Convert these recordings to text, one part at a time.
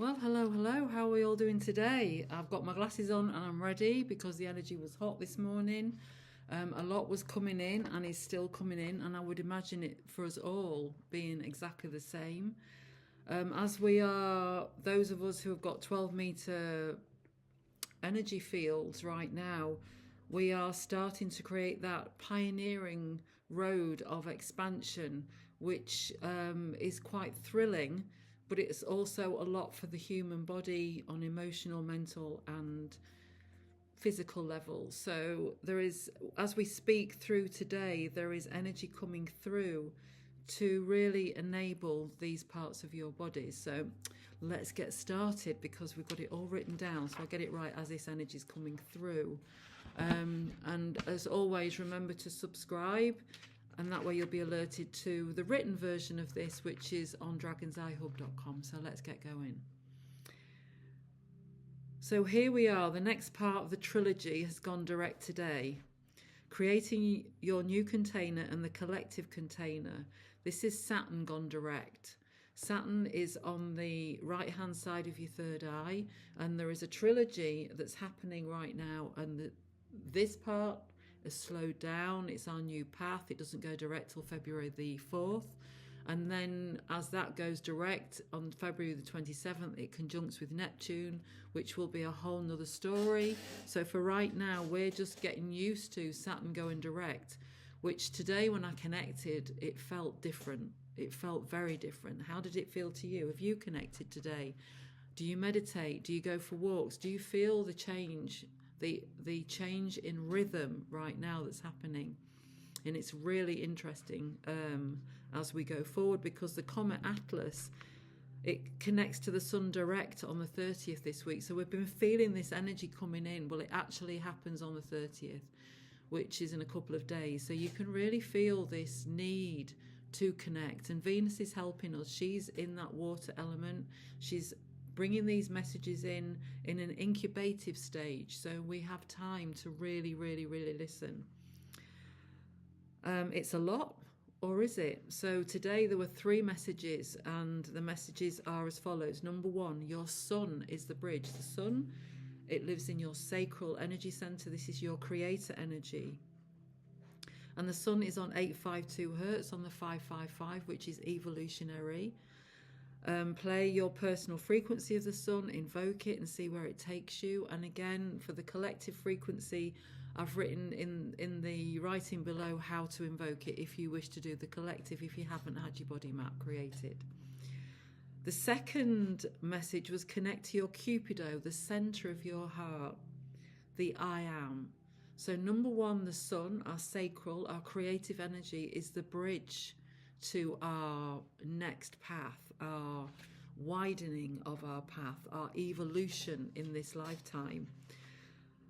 Well, hello. How are we all doing today? I've got my glasses on and I'm ready because the energy was hot this morning. A lot was coming in and is still coming in, and I would imagine it for us all being exactly the same. As we are, those of us who have got 12-meter energy fields right now, we are starting to create that pioneering road of expansion, which is quite thrilling, but it's also a lot for the human body on emotional, mental, and physical levels. So there is, as we speak through today, there is energy coming through to really enable these parts of your body. So let's get started because we've got it all written down, so I'll get it right as this energy is coming through. And as always, remember to subscribe, and that way you'll be alerted to the written version of this, which is on dragon'seyehub.com. So let's get going. So here we are. The next part of the trilogy has gone direct today. Creating your new container and the collective container. This is Saturn gone direct. Saturn is on the right hand side of your third eye, and there is a trilogy that's happening right now, and this part has slowed down. It's our new path. It doesn't go direct till February the 4th. And then as that goes direct on February the 27th, it conjuncts with Neptune, which will be a whole nother story. So for right now, we're just getting used to Saturn going direct, which today when I connected, it felt different. It felt very different. How did it feel to you? Have you connected today? Do you meditate? Do you go for walks? Do you feel the change, the change in rhythm right now that's happening? And it's really interesting as we go forward, because the comet Atlas, it connects to the sun direct on the 30th this week. So we've been feeling this energy coming in. Well, it actually happens on the 30th, which is in a couple of days. So you can really feel this need to connect. And Venus is helping us. She's in that water element. She's bringing these messages in an incubative stage. So we have time to really listen. It's a lot, or is it? So today there were 3 messages, and the messages are as follows. Number 1, your sun is the bridge. The sun, it lives in your sacral energy center. This is your creator energy. And the sun is on 852 hertz on the 555, which is evolutionary. Play your personal frequency of the sun, invoke it, and see where it takes you. And again, for the collective frequency, I've written in the writing below how to invoke it if you wish to do the collective, if you haven't had your body map created. The second message was connect to your Cupido, the center of your heart, the I am. So number 1, the sun, our sacral, our creative energy, is the bridge to our next path, our widening of our path, our evolution in this lifetime.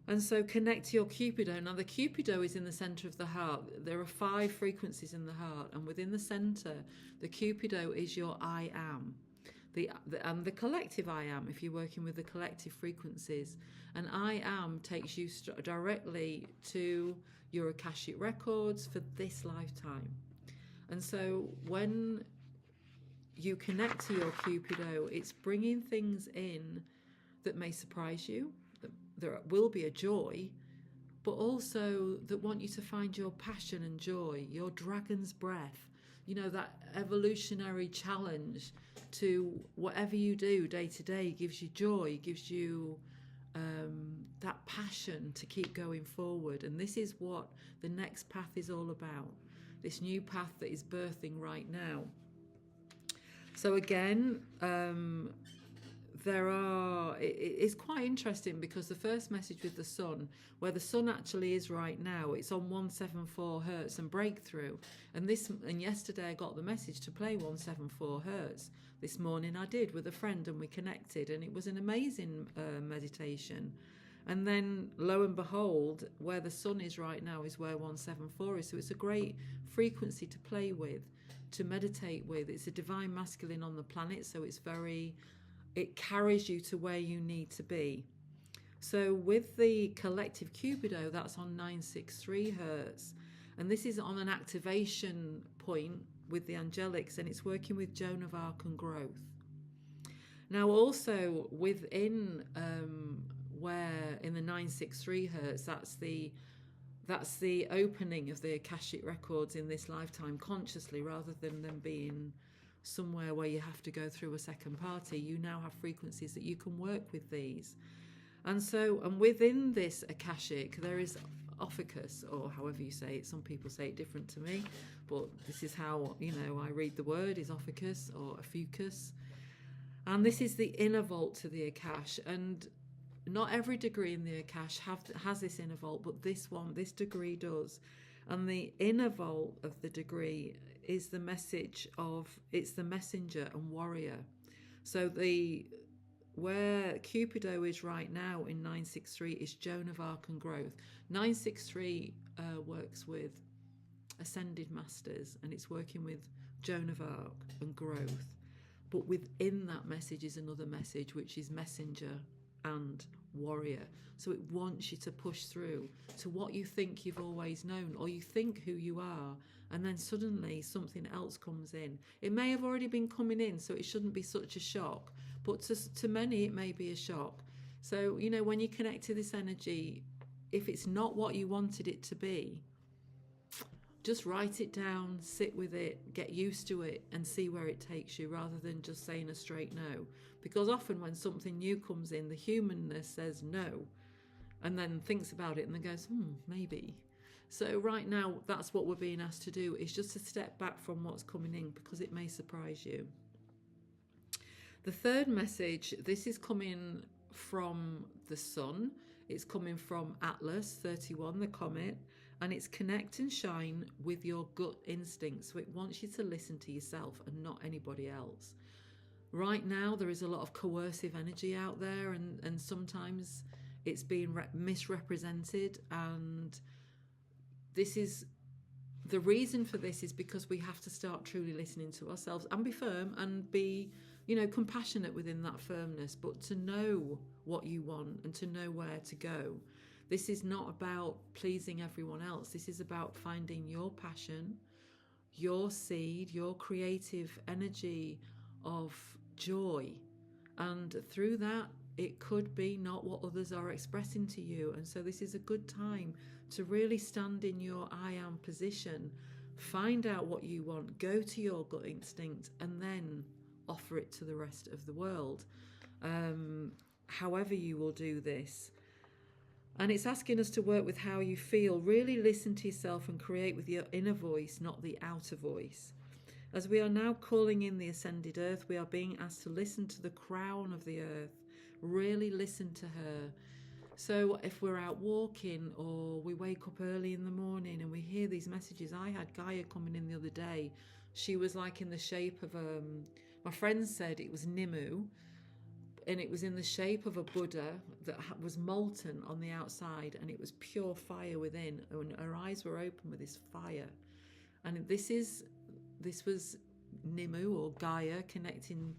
And so connect to your Cupido. Now the Cupido is in the center of the heart. There are 5 frequencies in the heart, and within the center, the Cupido is your I am. And the collective I am, if you're working with the collective frequencies. And I am takes you directly to your Akashic records for this lifetime. And so when you connect to your Cupido, it's bringing things in that may surprise you. There will be a joy, but also that want you to find your passion and joy, your dragon's breath, you know, that evolutionary challenge to whatever you do day to day gives you joy, gives you that passion to keep going forward. And this is what the next path is all about, this new path that is birthing right now. So again, it's quite interesting because the first message with the sun, where the sun actually is right now, it's on 174 hertz and breakthrough. And yesterday I got the message to play 174 hertz. This morning I did with a friend, and we connected, and it was an amazing meditation. And then lo and behold, where the sun is right now is where 174 is. So it's a great frequency to play with, to meditate with. It's a divine masculine on the planet, so it carries you to where you need to be. So with the collective Cupido, that's on 963 hertz. And this is on an activation point with the angelics, and it's working with Joan of Arc and growth. Now, also within where in the 963 hertz, that's the opening of the Akashic records in this lifetime consciously, rather than them being somewhere where you have to go through a second party. You now have frequencies that you can work with these. And so, and within this Akashic, there is Ophicus, or however you say it. Some people say it different to me, but this is how, I read the word, is Ophicus or Ophiuchus. And this is the inner vault to the Akash. And not every degree in the Akash has this inner vault, but this degree does. And the inner vault of the degree is the message of, it's the messenger and warrior. So where Cupido is right now in 963 is Joan of Arc and growth. 963 works with ascended masters, and it's working with Joan of Arc and growth. But within that message is another message, which is messenger and warrior. So it wants you to push through to what you think you've always known, or you think who you are, and then suddenly something else comes in. It may have already been coming in, so it shouldn't be such a shock, but to many it may be a shock. So, when you connect to this energy, if it's not what you wanted it to be, just write it down, sit with it, get used to it, and see where it takes you, rather than just saying a straight no. Because often when something new comes in, the humanness says no, and then thinks about it and then goes, maybe. So right now, that's what we're being asked to do, is just to step back from what's coming in, because it may surprise you. The third message, this is coming from the sun. It's coming from Atlas 31, the comet, and it's connect and shine with your gut instinct. So it wants you to listen to yourself and not anybody else. Right now, there is a lot of coercive energy out there, and sometimes it's being misrepresented. And this is the reason for this, is because we have to start truly listening to ourselves and be firm and be, compassionate within that firmness, but to know what you want and to know where to go. This is not about pleasing everyone else. This is about finding your passion, your seed, your creative energy of joy. And through that, it could be not what others are expressing to you. And so this is a good time to really stand in your I am position, find out what you want, go to your gut instinct, and then offer it to the rest of the world. However you will do this. And it's asking us to work with how you feel. Really listen to yourself and create with your inner voice, not the outer voice. As we are now calling in the ascended earth, we are being asked to listen to the crown of the earth. Really listen to her. So if we're out walking, or we wake up early in the morning and we hear these messages. I had Gaia coming in the other day. She was like in the shape of my friend said it was Nimue, and it was in the shape of a Buddha that was molten on the outside, and it was pure fire within, and her eyes were open with this fire. And this was Nimue, or Gaia, connecting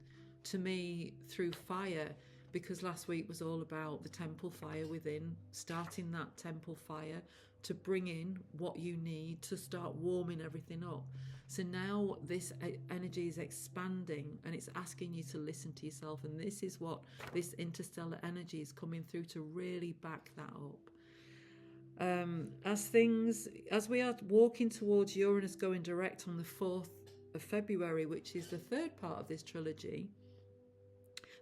to me through fire, because last week was all about the temple fire within, starting that temple fire to bring in what you need to start warming everything up. So now this energy is expanding, and it's asking you to listen to yourself. And this is what this interstellar energy is coming through to really back that up. As we are walking towards Uranus going direct on the 4th of February, which is the third part of this trilogy,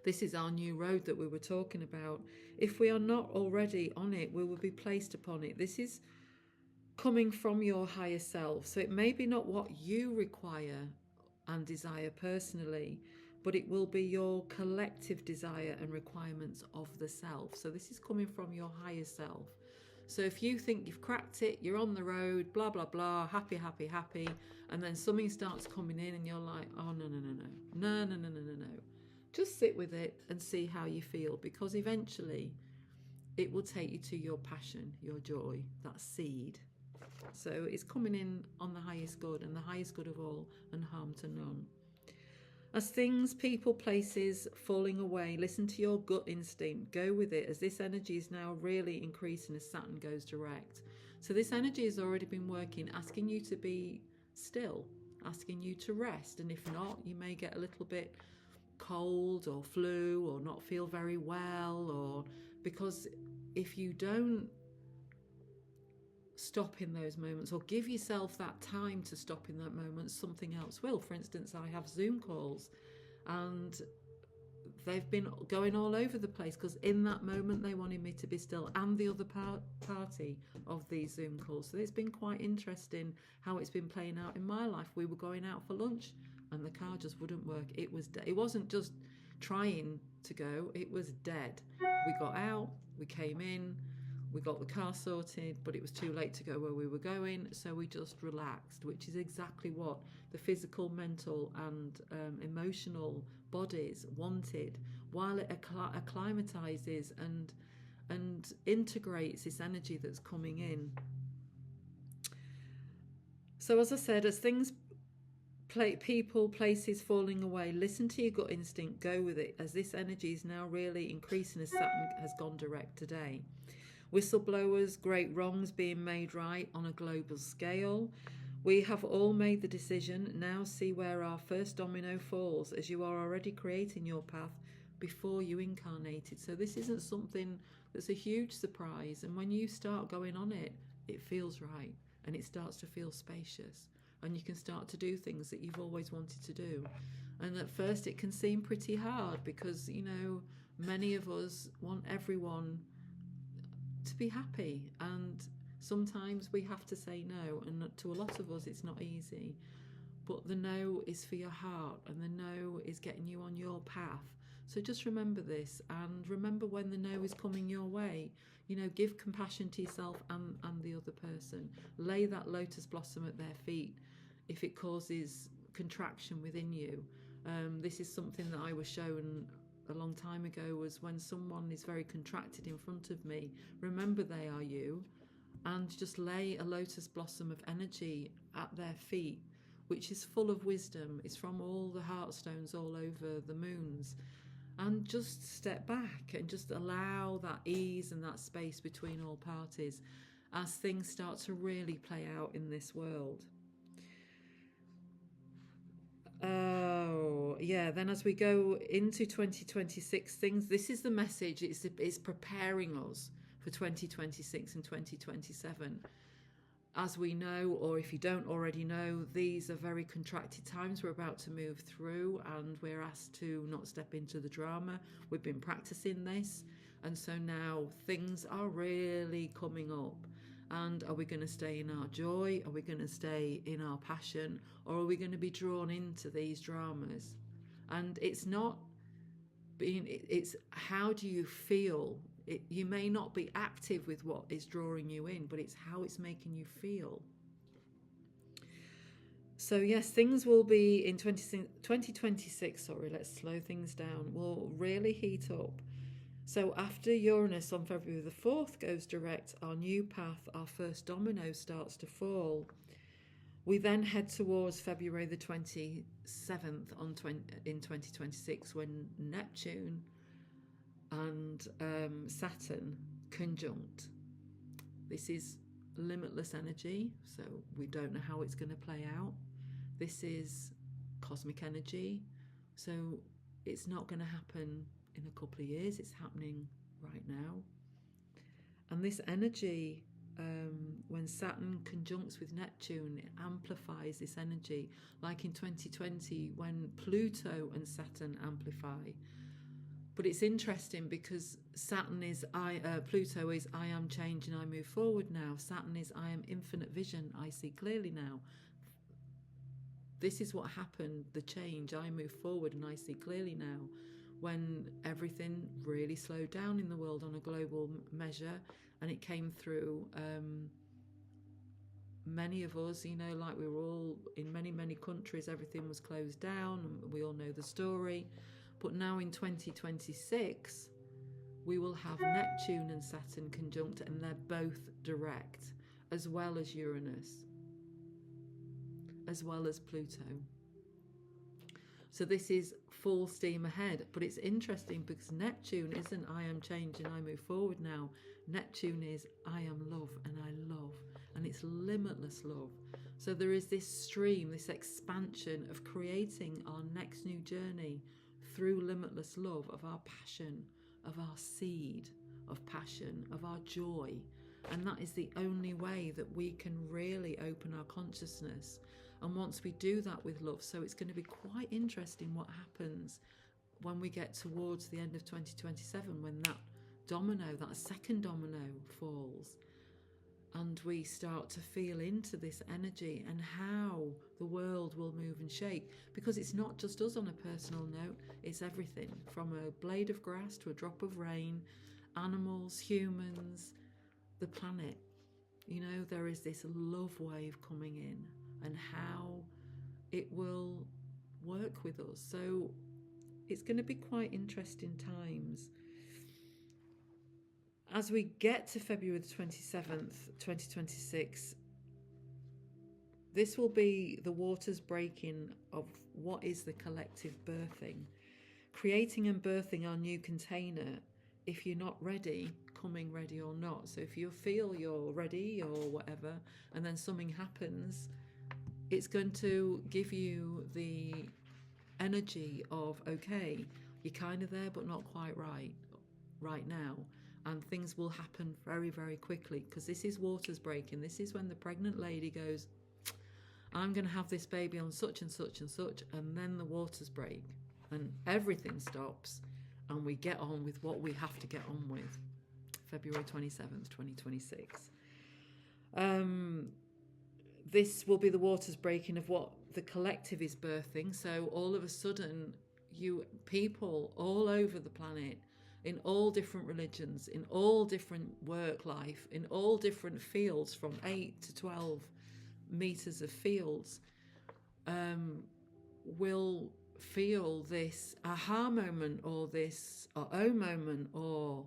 this is our new road that we were talking about. If we are not already on it, we will be placed upon it. This is coming from your higher self. So it may be not what you require and desire personally, but it will be your collective desire and requirements of the self. So this is coming from your higher self. So if you think you've cracked it, you're on the road, blah, blah, blah, happy, happy, happy, and then something starts coming in and you're like, oh, no. Just sit with it and see how you feel, because eventually it will take you to your passion, your joy, that seed. So it's coming in on the highest good, and the highest good of all, and harm to none. As things, people, places falling away, listen to your gut instinct, go with it, as this energy is now really increasing as Saturn goes direct. So this energy has already been working, asking you to be still, asking you to rest, and if not, you may get a little bit cold or flu or not feel very well, or because if you don't stop in those moments or give yourself that time to stop in that moment, something else will. For instance, I have Zoom calls and they've been going all over the place because in that moment they wanted me to be still, and the other party of these Zoom calls. So it's been quite interesting how it's been playing out in my life. We were going out for lunch and the car just wouldn't work. It wasn't just trying to go, it was dead. We got out, we came in, we got the car sorted, but it was too late to go where we were going, so we just relaxed, which is exactly what the physical, mental and emotional bodies wanted, while it acclimatizes and integrates this energy that's coming in. So as I said, as things, people, places falling away, listen to your gut instinct, go with it, as this energy is now really increasing as Saturn has gone direct today. Whistleblowers, great wrongs being made right on a global scale. We have all made the decision. Now see where our first domino falls, as you are already creating your path before you incarnated. So this isn't something that's a huge surprise. And when you start going on it, it feels right and it starts to feel spacious. And you can start to do things that you've always wanted to do. And at first it can seem pretty hard because, you know, many of us want everyone to be happy, and sometimes we have to say no, and to a lot of us it's not easy, but the no is for your heart and the no is getting you on your path. So just remember this, and remember when the no is coming your way, you know, give compassion to yourself and the other person. Lay that lotus blossom at their feet if it causes contraction within you. This is something that I was shown a long time ago, was when someone is very contracted in front of me, remember they are you, and just lay a lotus blossom of energy at their feet, which is full of wisdom. It's from all the heart stones all over the moons, and just step back and just allow that ease and that space between all parties as things start to really play out in this world. Oh, yeah. Then as we go into 2026, this is the message. It's preparing us for 2026 and 2027. As we know, or if you don't already know, these are very contracted times we're about to move through, and we're asked to not step into the drama. We've been practicing this, and so now things are really coming up. And are we going to stay in our joy? Are we going to stay in our passion? Or are we going to be drawn into these dramas? And it's not being, it's how do you feel? You may not be active with what is drawing you in, but it's how it's making you feel. So yes, things will be in 2026, let's slow things down, will really heat up. So after Uranus on February the 4th goes direct, our new path, our first domino starts to fall. We then head towards February the 27th in 2026, when Neptune and Saturn conjunct. This is limitless energy, so we don't know how it's going to play out. This is cosmic energy, so it's not going to happen in a couple of years, it's happening right now. And this energy, when Saturn conjuncts with Neptune, it amplifies this energy, like in 2020 when Pluto and Saturn amplify. But it's interesting because Saturn is Pluto is I am change and I move forward now. Saturn is I am infinite vision, I see clearly now. This is what happened, the change, I move forward and I see clearly now, when everything really slowed down in the world on a global measure, and it came through many of us, you know, like we were all in many countries, everything was closed down, and we all know the story. But now in 2026 we will have Neptune and Saturn conjunct, and they're both direct, as well as Uranus, as well as Pluto. So this is full steam ahead. But it's interesting because Neptune isn't I am change and I move forward now. Neptune is I am love and I love, and it's limitless love. So there is this stream, this expansion of creating our next new journey through limitless love of our passion, of our seed of passion, of our joy. And that is the only way that we can really open our consciousness. And once we do that with love, so it's going to be quite interesting what happens when we get towards the end of 2027, when that domino, that second domino falls, and we start to feel into this energy and how the world will move and shake. Because it's not just us on a personal note, it's everything from a blade of grass to a drop of rain, animals, humans, the planet. You know, there is this love wave coming in, and how it will work with us. So it's going to be quite interesting times. As we get to February the 27th, 2026, this will be the waters breaking of what is the collective birthing. Creating and birthing our new container. If you're not ready, coming ready or not. So if you feel you're ready or whatever, and then something happens, it's going to give you the energy of, okay, you're kind of there but not quite right now. And things will happen very, very quickly, because this is waters breaking. This is when the pregnant lady goes, I'm going to have this baby on such and such and such, and then the waters break and everything stops and we get on with what we have to get on with. February 27th, 2026. This will be the waters breaking of what the collective is birthing. So all of a sudden, you people all over the planet, in all different religions, in all different work life, in all different fields, from 8 to 12 meters of fields, will feel this aha moment, or this oh moment, or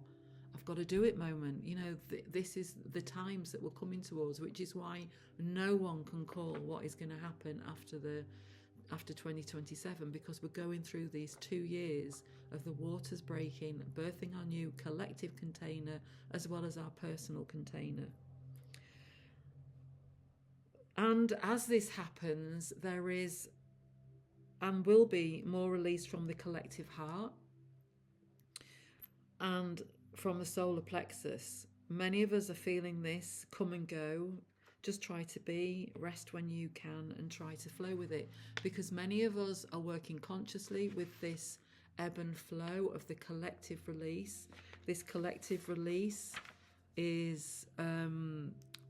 I've got to do it moment. You know, this is the times that we're coming towards, which is why no one can call what is going to happen after 2027, because we're going through these 2 years of the waters breaking, birthing our new collective container as well as our personal container. And as this happens, there is and will be more release from the collective heart and from the solar plexus. Many of us are feeling this come and go. Just try to be, rest when you can, and try to flow with it. Because many of us are working consciously with this ebb and flow of the collective release. This collective release is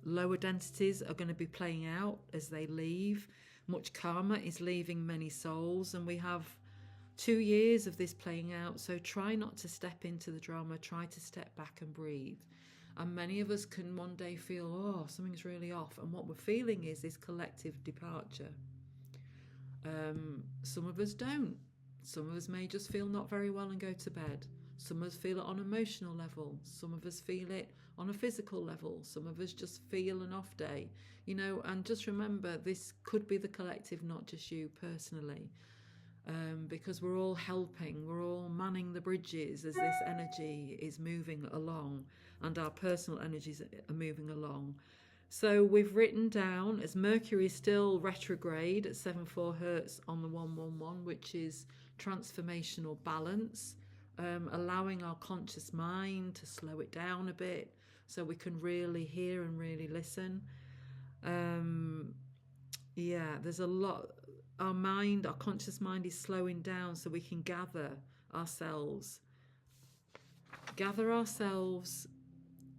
lower densities are going to be playing out as they leave. Much karma is leaving many souls, and we have 2 years of this playing out. So try not to step into the drama, try to step back and breathe. And many of us can one day feel, oh, something's really off. And what we're feeling is this collective departure. Some of us don't. Some of us may just feel not very well and go to bed. Some of us feel it on an emotional level. Some of us feel it on a physical level. Some of us just feel an off day. You know, and just remember, this could be the collective, not just you personally. Because we're all helping, we're all manning the bridges as this energy is moving along, and our personal energies are moving along. So we've written down, as Mercury is still retrograde at 7.4 Hertz on the 111, which is transformational balance, allowing our conscious mind to slow it down a bit so we can really hear and really listen. There's a lot. Our mind, our conscious mind, is slowing down so we can gather ourselves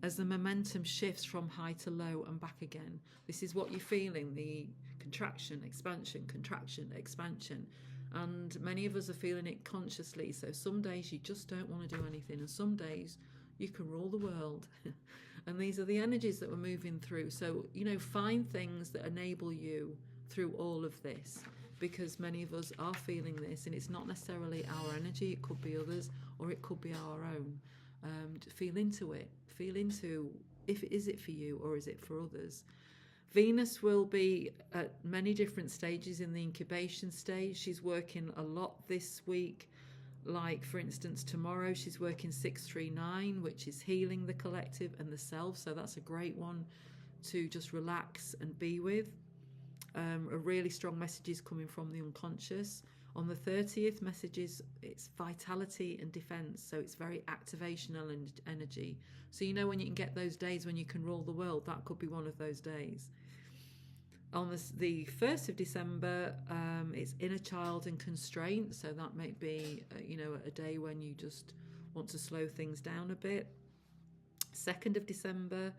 as the momentum shifts from high to low and back again. This is what you're feeling, the contraction, expansion, and many of us are feeling it consciously. So some days you just don't want to do anything, and some days you can rule the world. And these are the energies that we're moving through. So, you know, find things that enable you through all of this, because many of us are feeling this, and it's not necessarily our energy, it could be others, or it could be our own. Feel into it, if it is it for you or is it for others. Venus will be at many different stages in the incubation stage. She's working a lot this week. Like, for instance, tomorrow she's working 639, which is healing the collective and the self. So that's a great one to just relax and be with. A really strong message is coming from the unconscious. On the 30th, messages, it's vitality and defense. So it's very activational energy. So you know when you can get those days when you can rule the world, that could be one of those days. On the 1st of December, it's inner child and constraint. So that might be, a day when you just want to slow things down a bit. 2nd of December,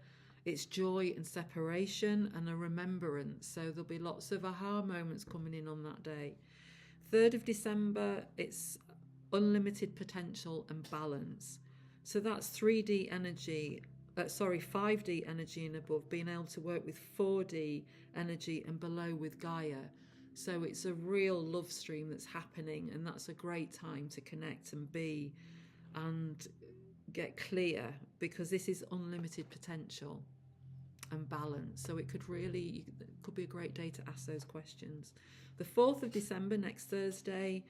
it's joy and separation and a remembrance. So there'll be lots of aha moments coming in on that day. 3rd of December, it's unlimited potential and balance. So that's 3D energy, 5D energy and above, being able to work with 4D energy and below with Gaia. So it's a real love stream that's happening, and that's a great time to connect and be and get clear, because this is unlimited potential and balance. So it could be a great day to ask those questions. The 4th of December, next Thursday,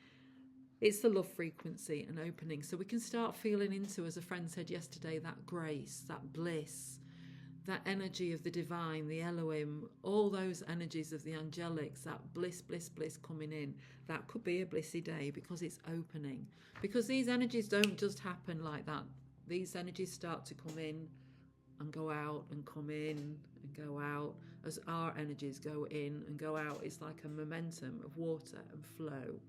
it's the love frequency and opening. So we can start feeling into, as a friend said yesterday, that grace, that bliss, that energy of the divine, the Elohim, all those energies of the angelics, that bliss, bliss, bliss coming in. That could be a blissy day because it's opening. Because these energies don't just happen like that. These energies start to come in and go out and come in and go out as our energies go in and go out. It's like a momentum of water and flow.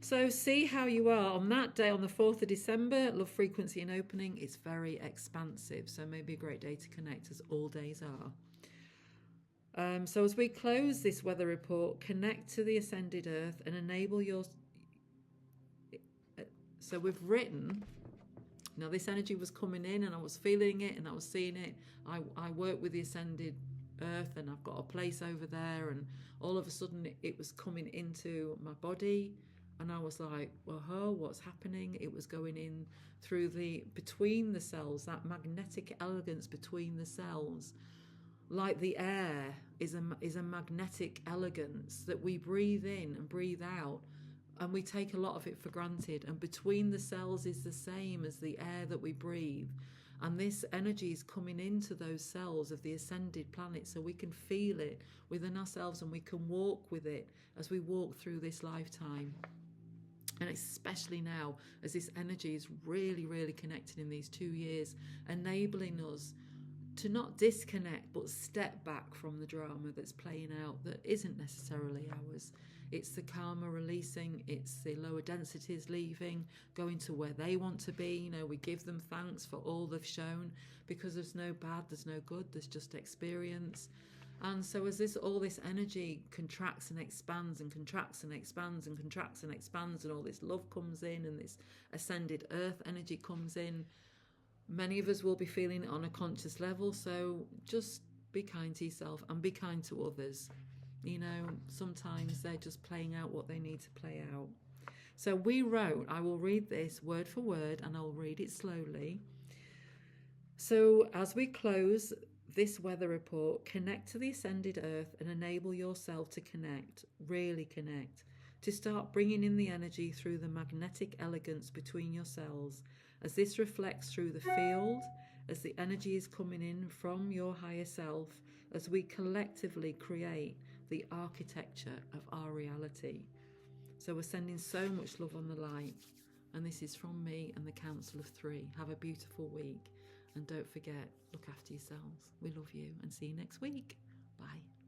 So see how you are on that day, on the 4th of December, love frequency and opening. It's very expansive, so maybe a great day to connect, as all days are. So as we close this weather report, connect to the ascended earth and enable your... So we've written... Now this energy was coming in and I was feeling it and I was seeing it. I work with the ascended earth and I've got a place over there, and all of a sudden it was coming into my body. And I was like, whoa, what's happening? It was going in through between the cells, that magnetic elegance between the cells. Like the air is a magnetic elegance that we breathe in and breathe out. And we take a lot of it for granted. And between the cells is the same as the air that we breathe. And this energy is coming into those cells of the ascended planet, so we can feel it within ourselves and we can walk with it as we walk through this lifetime. And especially now, as this energy is really, really connected in these 2 years, enabling us to not disconnect, but step back from the drama that's playing out that isn't necessarily ours. It's the karma releasing, it's the lower densities leaving, going to where they want to be. We give them thanks for all they've shown, because there's no bad, there's no good, there's just experience. And so as all this energy contracts and expands and contracts and expands and contracts and expands, and all this love comes in and this ascended earth energy comes in, many of us will be feeling it on a conscious level. So just be kind to yourself and be kind to others. Sometimes they're just playing out what they need to play out. So we wrote, I will read this word for word and I'll read it slowly. So as we close this weather report, connect to the ascended earth and enable yourself to connect, really connect, to start bringing in the energy through the magnetic elegance between your cells, as this reflects through the field, as the energy is coming in from your higher self, as we collectively create the architecture of our reality. So we're sending so much love on the light, and this is from me and the Council of Three. Have a beautiful week. And don't forget, look after yourselves. We love you, and see you next week. Bye.